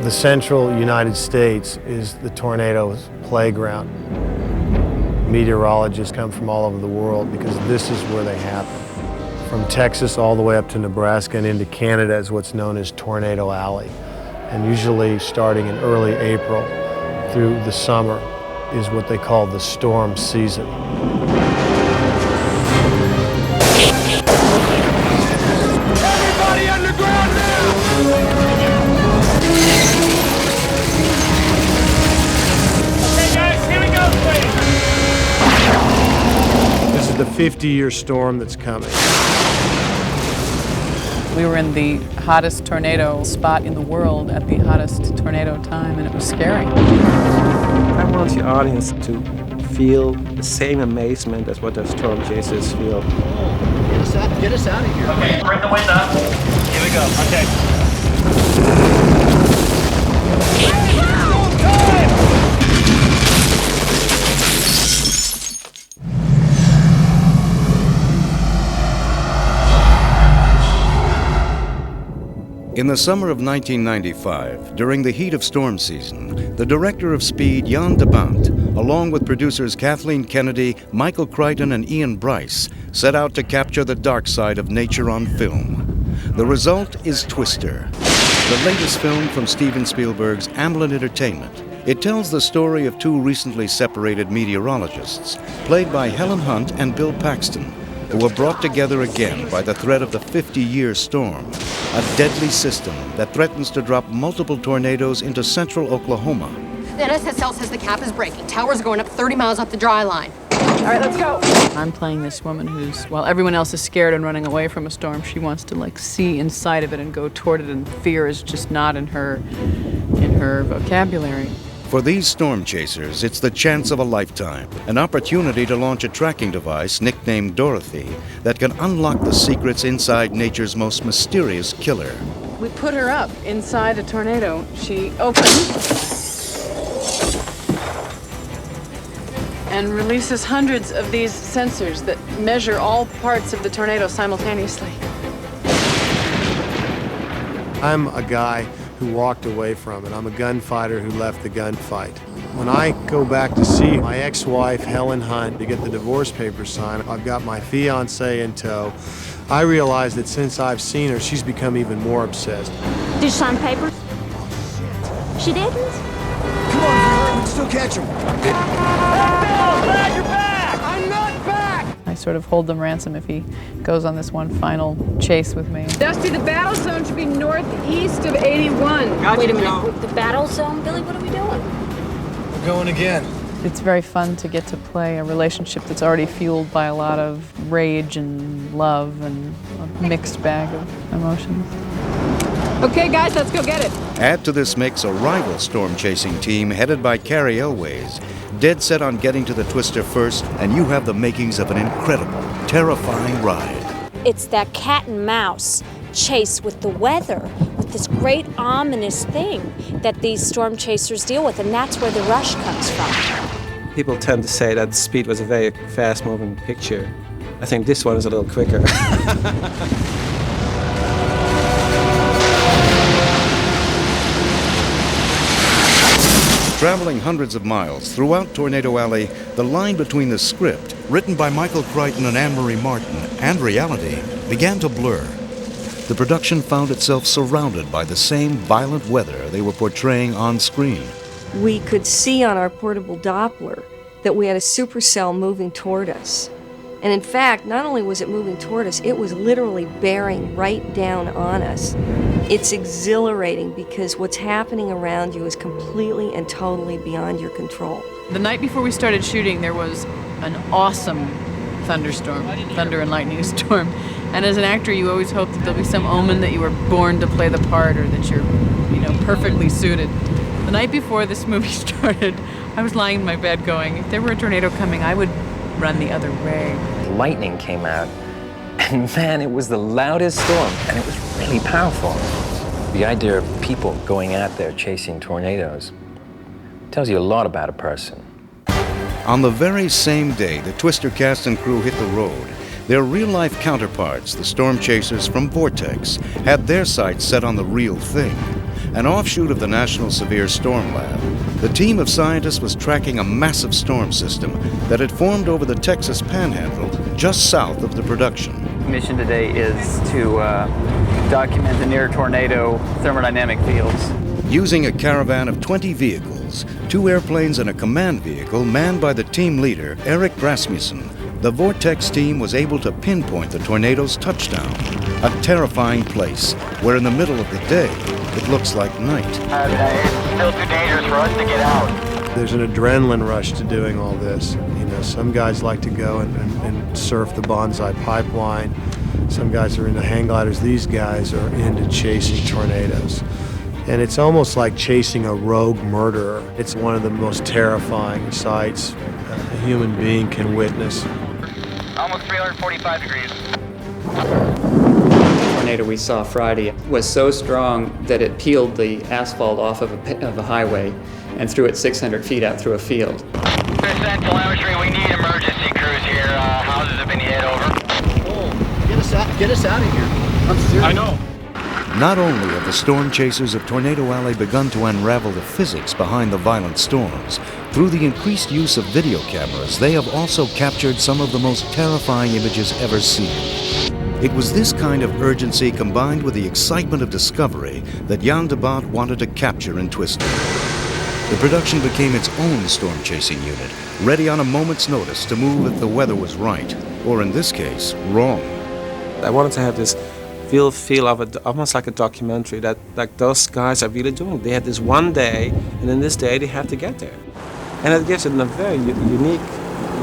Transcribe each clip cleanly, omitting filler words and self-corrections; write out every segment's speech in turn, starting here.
The central United States is the tornado's playground. Meteorologists come from all over the world because this is where they happen. From Texas all the way up to Nebraska and into Canada is what's known as Tornado Alley. And usually starting in early April through the summer is what they call the storm season. Everybody underground now! Okay guys, here we go, please! This is the 50-year storm that's coming. We were in the hottest tornado spot in the world at the hottest tornado time, and it was scary. I want the audience to feel the same amazement as what the storm chasers feel. Get us out of here. Okay, bring the wind up. Here we go, okay. In the summer of 1995, during the heat of storm season, the director of Speed, Jan de Bont, along with producers Kathleen Kennedy, Michael Crichton, and Ian Bryce, set out to capture the dark side of nature on film. The result is Twister, the latest film from Steven Spielberg's Amblin Entertainment. It tells the story of two recently separated meteorologists, played by Helen Hunt and Bill Paxton, who were brought together again by the threat of the 50-year storm, a deadly system that threatens to drop multiple tornadoes into central Oklahoma. The NSSL says the cap is breaking. Towers are going up 30 miles off the dry line. All right, let's go. I'm playing this woman who's, while everyone else is scared and running away from a storm, she wants to see inside of it and go toward it, and fear is just not in her vocabulary. For these storm chasers, it's the chance of a lifetime, an opportunity to launch a tracking device nicknamed Dorothy that can unlock the secrets inside nature's most mysterious killer. We put her up inside a tornado. She opens and releases hundreds of these sensors that measure all parts of the tornado simultaneously. I'm a guy who walked away from it. I'm a gunfighter who left the gunfight. When I go back to see my ex-wife, Helen Hunt, to get the divorce papers signed, I've got my fiancé in tow. I realize that since I've seen her, she's become even more obsessed. Did you sign papers? She didn't? Come on, we can still catch him. Bill, glad you're back! I'm not back! I sort of hold them ransom if he goes on this one final chase with me. Dusty, the battle zone should be northeast of 81. Wait a minute, the battle zone? Billy, what are we doing? We're going again. It's very fun to get to play a relationship that's already fueled by a lot of rage and love and a mixed bag of emotions. Okay, guys, let's go get it. Add to this mix a rival storm-chasing team headed by Carrie Elways, dead set on getting to the Twister first, and you have the makings of an incredible, terrifying ride. It's that cat and mouse chase with the weather, with this great ominous thing that these storm chasers deal with, and that's where the rush comes from. People tend to say that Speed was a very fast-moving picture. I think this one is a little quicker. Traveling hundreds of miles throughout Tornado Alley, the line between the script, written by Michael Crichton and Anne-Marie Martin, and reality began to blur. The production found itself surrounded by the same violent weather they were portraying on screen. We could see on our portable Doppler that we had a supercell moving toward us. And in fact, not only was it moving toward us, it was literally bearing right down on us. It's exhilarating because what's happening around you is completely and totally beyond your control. The night before we started shooting, there was an awesome thunderstorm, thunder and lightning storm. And as an actor, you always hope that there'll be some omen that you were born to play the part or that you're, perfectly suited. The night before this movie started, I was lying in my bed going, if there were a tornado coming, I would run the other way. Lightning came out, and man, it was the loudest storm, and it was really powerful. The idea of people going out there chasing tornadoes tells you a lot about a person. On the very same day the Twister cast and crew hit the road, their real-life counterparts, the storm chasers from Vortex, had their sights set on the real thing. an offshoot of the National Severe Storm Lab, the team of scientists was tracking a massive storm system that had formed over the Texas Panhandle just south of the production. The mission today is to document the near tornado thermodynamic fields. Using a caravan of 20 vehicles, 2 airplanes and a command vehicle manned by the team leader, Eric Rasmussen, the Vortex team was able to pinpoint the tornado's touchdown, a terrifying place where in the middle of the day, it looks like night. It's still too dangerous for us to get out. There's an adrenaline rush to doing all this. You know, some guys like to go and surf the Bonsai Pipeline. Some guys are into hang gliders. These guys are into chasing tornadoes. And it's almost like chasing a rogue murderer. It's one of the most terrifying sights a human being can witness. Almost 345 degrees. The tornado we saw Friday was so strong that it peeled the asphalt off of a highway and threw it 600 feet out through a field. Present telemetry, we need emergency crews here. Houses have been hit, over. Oh, get us out of here. I'm serious. I know. Not only have the storm chasers of Tornado Alley begun to unravel the physics behind the violent storms, through the increased use of video cameras, they have also captured some of the most terrifying images ever seen. It was this kind of urgency combined with the excitement of discovery that Jan de Bont wanted to capture in Twister. The production became its own storm chasing unit, ready on a moment's notice to move if the weather was right, or in this case, wrong. I wanted to have this real feel of it, almost like a documentary, that like those guys are really doing. They had this one day, and in this day they have to get there. And it gives it a very unique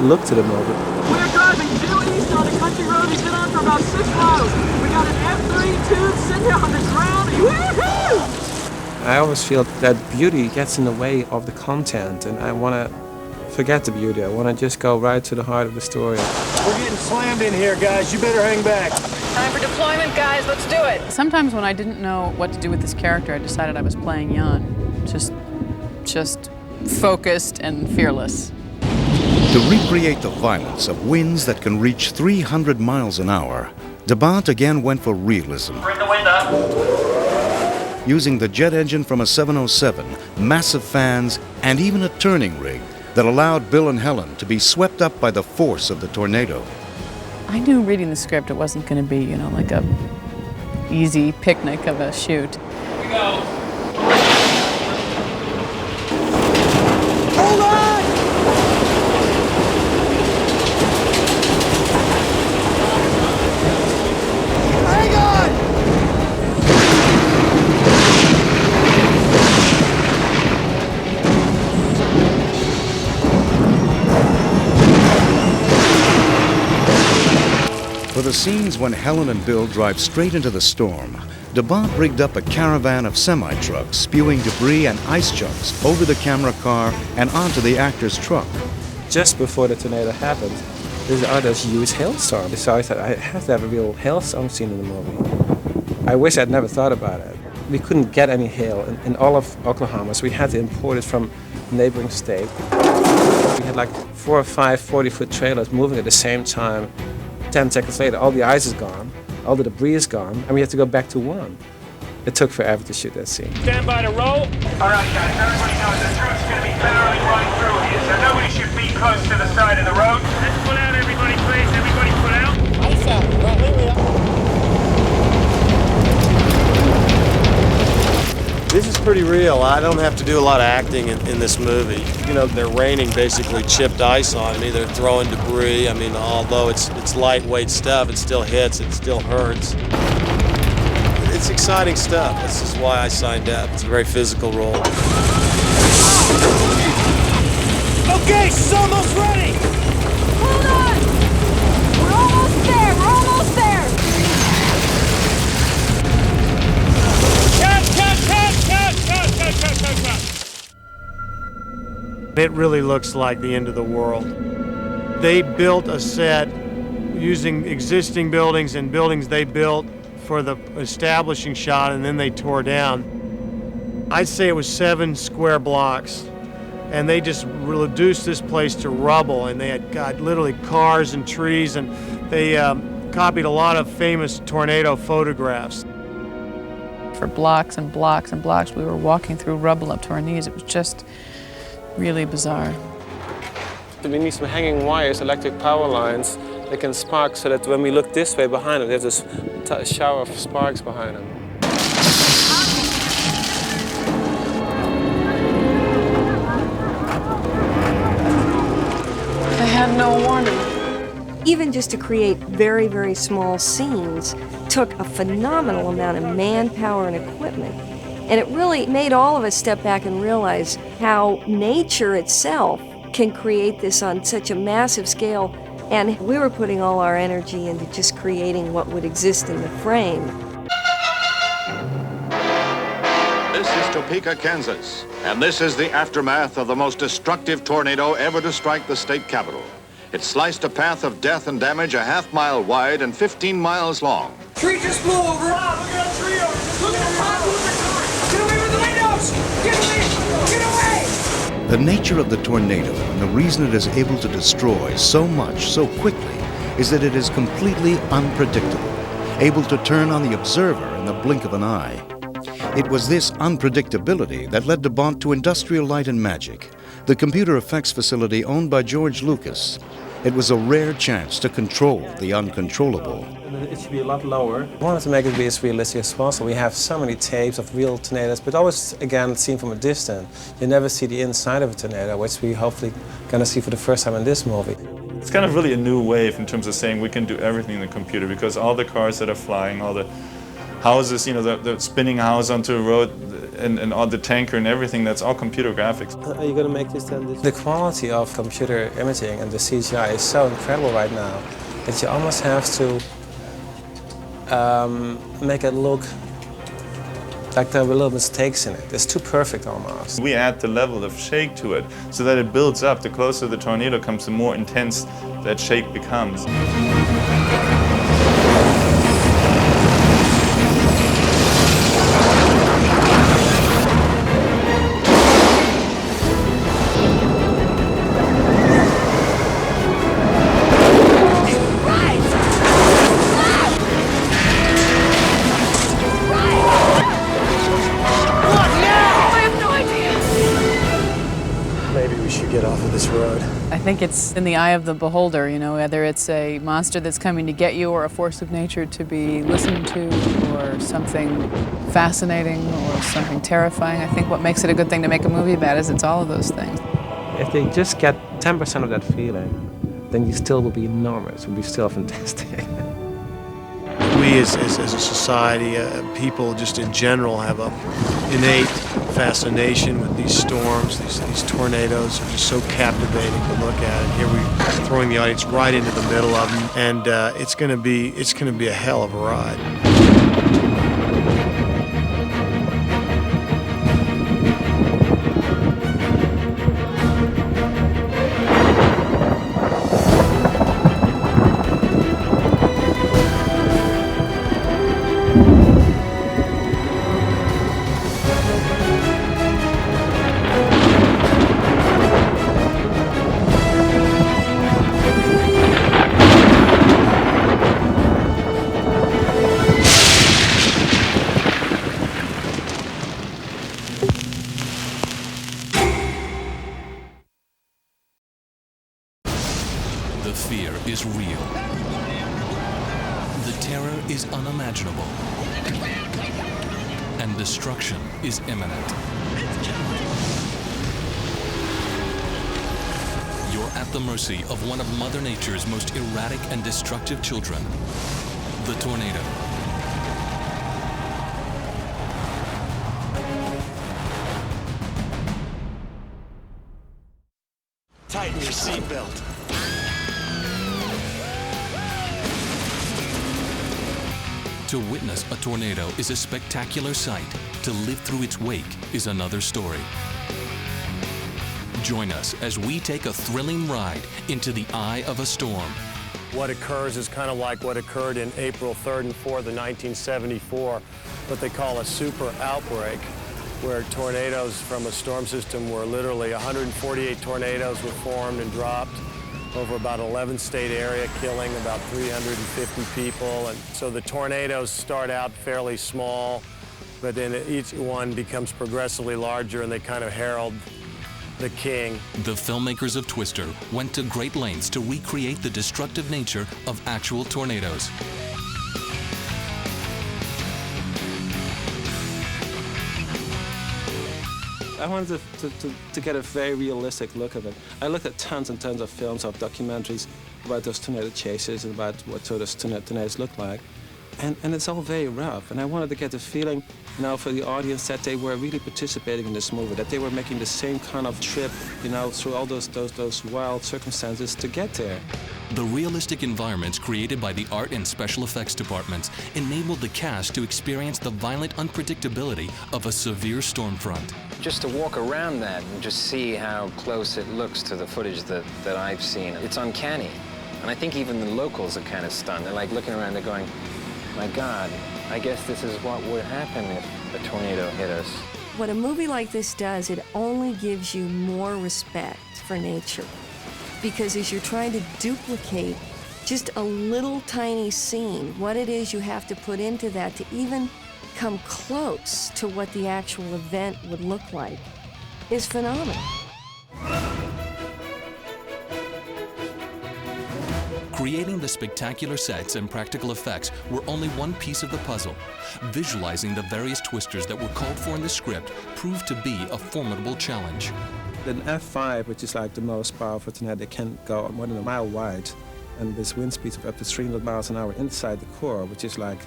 look to the movie. We're driving due east on a country road we've been on for about 6 miles. We got an F-32 sitting here on the ground. Woohoo! I always feel that beauty gets in the way of the content, and I want to forget the beauty. I want to just go right to the heart of the story. We're getting slammed in here, guys. You better hang back. Time for deployment, guys. Let's do it. Sometimes when I didn't know what to do with this character, I decided I was playing Jan. Just focused and fearless. To recreate the violence of winds that can reach 300 miles an hour, de Bont again went for realism. Bring the wind up. Using the jet engine from a 707, massive fans, and even a turning rig that allowed Bill and Helen to be swept up by the force of the tornado. I knew reading the script it wasn't going to be, you know, like a easy picnic of a shoot. Here we go. Hold on! Hang on! For the scenes when Helen and Bill drive straight into the storm, de Bont rigged up a caravan of semi-trucks spewing debris and ice chunks over the camera car and onto the actor's truck. Just before the tornado happened, there's huge hailstorm. So I thought I have to have a real hailstorm scene in the movie. I wish I'd never thought about it. We couldn't get any hail in all of Oklahoma, so we had to import it from a neighboring state. We had like 4 or 5 40-foot trailers moving at the same time. 10 seconds later, all the ice is gone, all the debris is gone, and we have to go back to one. It took forever to shoot that scene. Stand by to roll. All right, guys, everybody knows the truck's going to be barreling right through here, so nobody should be close to the side of the road. Let's pull out, everybody, please. Everybody pull out. Ice out. This is pretty real. I don't have to do a lot of acting in this movie. You know, they're raining basically chipped ice on me. They're throwing debris. I mean, although it's lightweight stuff, it still hits, it still hurts. It's exciting stuff. This is why I signed up. It's a very physical role. Okay, she's almost ready. Hold on! We're almost there! We're almost there! It really looks like the end of the world. They built a set using existing buildings and buildings they built for the establishing shot, and then they tore down. I'd say it was 7 square blocks, and they just reduced this place to rubble, and they had got literally cars and trees, and they copied a lot of famous tornado photographs. for blocks and blocks and blocks. We were walking through rubble up to our knees. It was just really bizarre. We need some hanging wires, electric power lines that can spark so that when we look this way behind them, there's this shower of sparks behind them. They had no warning. Even just to create very, very small scenes took a phenomenal amount of manpower and equipment. And it really made all of us step back and realize how nature itself can create this on such a massive scale. And we were putting all our energy into just creating what would exist in the frame. This is Topeka, Kansas, and this is the aftermath of the most destructive tornado ever to strike the state capital. It sliced a path of death and damage a half-mile wide and 15 miles long. Tree just blew over. Rob, look at that tree over. Look at the top, look at the top. Get away with the windows. Get away. Get away. The nature of the tornado and the reason it is able to destroy so much so quickly is that it is completely unpredictable, able to turn on the observer in the blink of an eye. It was this unpredictability that led de Bont to Industrial Light and Magic, the computer effects facility owned by George Lucas. It was a rare chance to control the uncontrollable. It should be a lot lower. We wanted to make it be as realistic as possible. We have so many tapes of real tornadoes, but always, again, seen from a distance. You never see the inside of a tornado, which we hopefully going to see for the first time in this movie. It's kind of really a new wave in terms of saying we can do everything in the computer, because all the cars that are flying, all the houses, you know, the spinning house onto a road, and all the tanker and everything, that's all computer graphics. Are you going to make this then? The quality of computer imaging and the CGI is so incredible right now that you almost have to make it look like there were little mistakes in it. It's too perfect almost. We add the level of shake to it so that it builds up. The closer the tornado comes, the more intense that shake becomes. I think it's in the eye of the beholder, you know, whether it's a monster that's coming to get you or a force of nature to be listened to or something fascinating or something terrifying. I think what makes it a good thing to make a movie about is it's all of those things. If they just get 10% of that feeling, then you still will be enormous. It will be still fantastic. We as a society, people just in general have a innate fascination with these storms, these tornadoes are just so captivating to look at. And here we're throwing the audience right into the middle of them, and it's going to be a hell of a ride. The fear is real. The terror is unimaginable. And destruction is imminent. You're at the mercy of one of Mother Nature's most erratic and destructive children, the tornado. Tighten your seatbelt. To witness a tornado is a spectacular sight. To live through its wake is another story. Join us as we take a thrilling ride into the eye of a storm. What occurs is kind of like what occurred in April 3rd and 4th of 1974, what they call a super outbreak, where tornadoes from a storm system were literally 148 tornadoes were formed and dropped over about 11-state area, killing about 350 people. And so the tornadoes start out fairly small, but then each one becomes progressively larger and they kind of herald the king. The filmmakers of Twister went to great lengths to recreate the destructive nature of actual tornadoes. I wanted to get a very realistic look of it. I looked at tons and tons of films, of documentaries about those tornado chases and about what sort of tornadoes look like. And it's all very rough. And I wanted to get the feeling, you know, for the audience that they were really participating in this movie, that they were making the same kind of trip, you know, through all those wild circumstances to get there. The realistic environments created by the art and special effects departments enabled the cast to experience the violent unpredictability of a severe storm front. Just to walk around that and just see how close it looks to the footage that I've seen, it's uncanny. And I think even the locals are kind of stunned. They're like looking around, they're going, my God, I guess this is what would happen if a tornado hit us. What a movie like this does, it only gives you more respect for nature. Because as you're trying to duplicate just a little tiny scene, what it is you have to put into that to even come close to what the actual event would look like is phenomenal. Creating the spectacular sets and practical effects were only one piece of the puzzle. Visualizing the various twisters that were called for in the script proved to be a formidable challenge. An F5, which is like the most powerful tornado, can go more than a mile wide, and with wind speeds of up to 300 miles an hour inside the core, which is like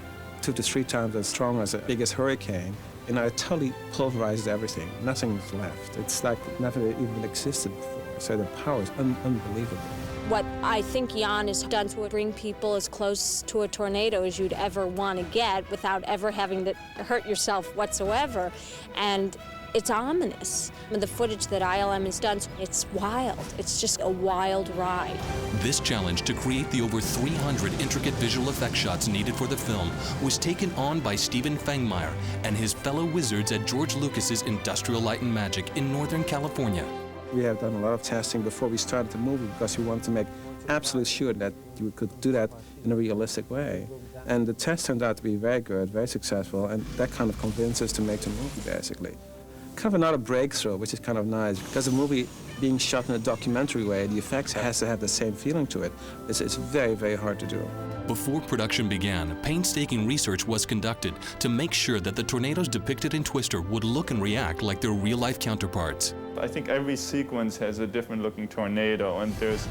2 to 3 times as strong as the biggest hurricane, and it totally pulverizes everything. Nothing's left. It's like never even existed before. So the power is unbelievable. What I think Jan has done to bring people as close to a tornado as you'd ever want to get without ever having to hurt yourself whatsoever. And it's ominous. The footage that ILM has done, it's wild. It's just a wild ride. This challenge to create the over 300 intricate visual effect shots needed for the film was taken on by Stephen Fangmeyer and his fellow wizards at George Lucas's Industrial Light and Magic in Northern California. We have done a lot of testing before we started the movie because we wanted to make absolutely sure that you could do that in a realistic way. And the test turned out to be very good, very successful, and that kind of convinced us to make the movie, basically. Kind of another breakthrough, which is kind of nice, because the movie being shot in a documentary way, the effects has to have the same feeling to it. It's very, very hard to do. Before production began, painstaking research was conducted to make sure that the tornadoes depicted in Twister would look and react like their real-life counterparts. I think every sequence has a different looking tornado, and there's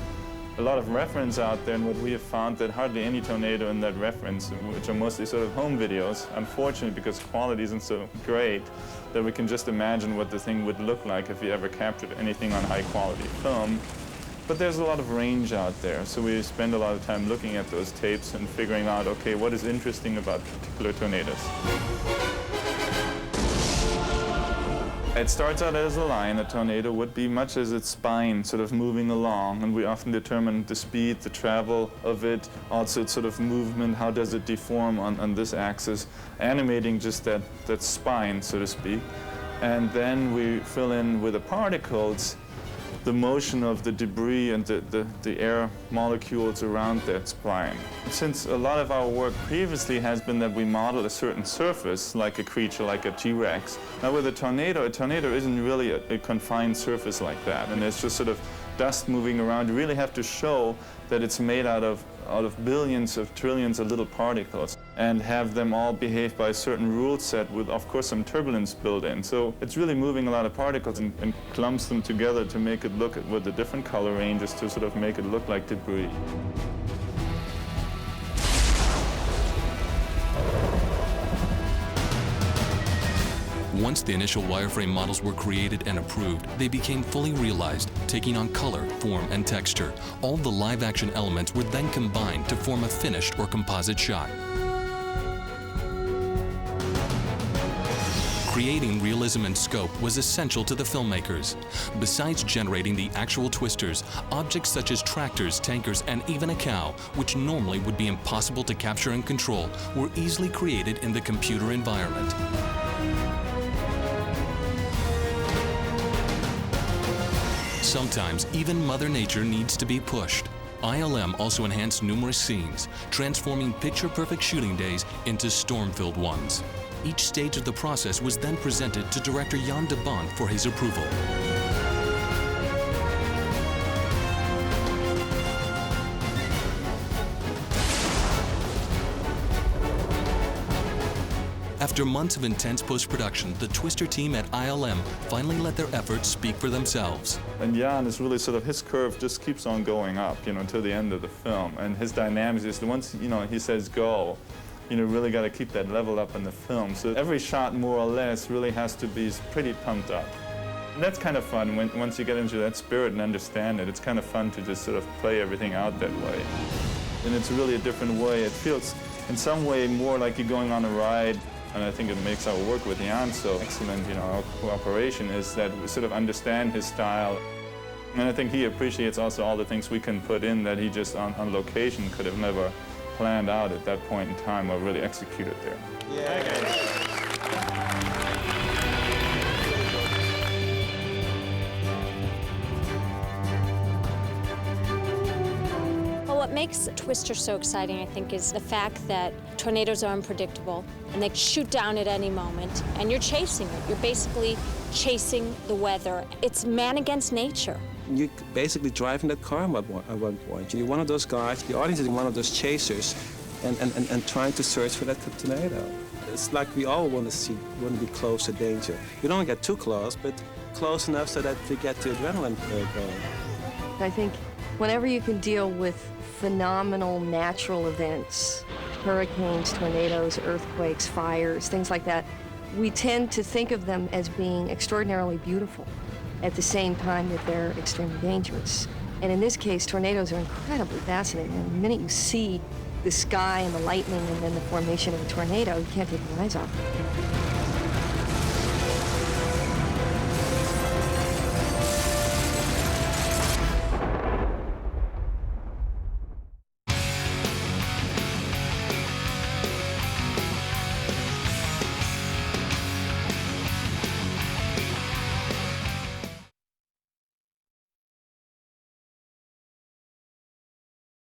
a lot of reference out there, and what we have found that hardly any tornado in that reference, which are mostly sort of home videos, unfortunately because quality isn't so great, that we can just imagine what the thing would look like if you ever captured anything on high quality film. But there's a lot of range out there, so we spend a lot of time looking at those tapes and figuring out, okay, what is interesting about particular tornadoes. It starts out as a line. A tornado would be much as its spine, sort of moving along, and we often determine the speed, the travel of it, also its sort of movement, how does it deform on this axis, animating just that spine, so to speak. And then we fill in with the particles the motion of the debris and the air molecules around that spine. Since a lot of our work previously has been that we model a certain surface, like a creature, like a T-Rex. Now with a tornado isn't really a confined surface like that, and it's just sort of dust moving around. You really have to show that it's made out of billions of trillions of little particles and have them all behave by a certain rule set with, of course, some turbulence built in. So it's really moving a lot of particles and clumps them together to make it look with the different color ranges to sort of make it look like debris. Once the initial wireframe models were created and approved, they became fully realized, taking on color, form, and texture. All the live-action elements were then combined to form a finished or composite shot. Creating realism and scope was essential to the filmmakers. Besides generating the actual twisters, objects such as tractors, tankers, and even a cow, which normally would be impossible to capture and control, were easily created in the computer environment. Sometimes, even Mother Nature needs to be pushed. ILM also enhanced numerous scenes, transforming picture-perfect shooting days into storm-filled ones. Each stage of the process was then presented to director Jan de Bont for his approval. After months of intense post-production, the Twister team at ILM finally let their efforts speak for themselves. And Jan is really sort of, his curve just keeps on going up, until the end of the film. And his dynamics is, once, he says go, really got to keep that level up in the film. So every shot, more or less, really has to be pretty pumped up. And that's kind of fun. Once you get into that spirit and understand it, it's kind of fun to just sort of play everything out that way. And it's really a different way. It feels, in some way, more like you're going on a ride. And I think it makes our work with Jan so excellent, our cooperation, is that we sort of understand his style. And I think he appreciates also all the things we can put in that he just on location could have never planned out at that point in time or really executed there. Yeah. What makes Twister so exciting, I think, is the fact that tornadoes are unpredictable and they shoot down at any moment, and you're chasing it. You're basically chasing the weather. It's man against nature. You're basically driving that car at one point. You're one of those guys, the audience is one of those chasers, and trying to search for that tornado. It's like we all want to be close to danger. You don't get too close, but close enough so that we get the adrenaline going. I think whenever you can deal with phenomenal natural events, hurricanes, tornadoes, earthquakes, fires, things like that, we tend to think of them as being extraordinarily beautiful at the same time that they're extremely dangerous. And in this case, tornadoes are incredibly fascinating. And the minute you see the sky and the lightning and then the formation of a tornado, you can't take your eyes off it.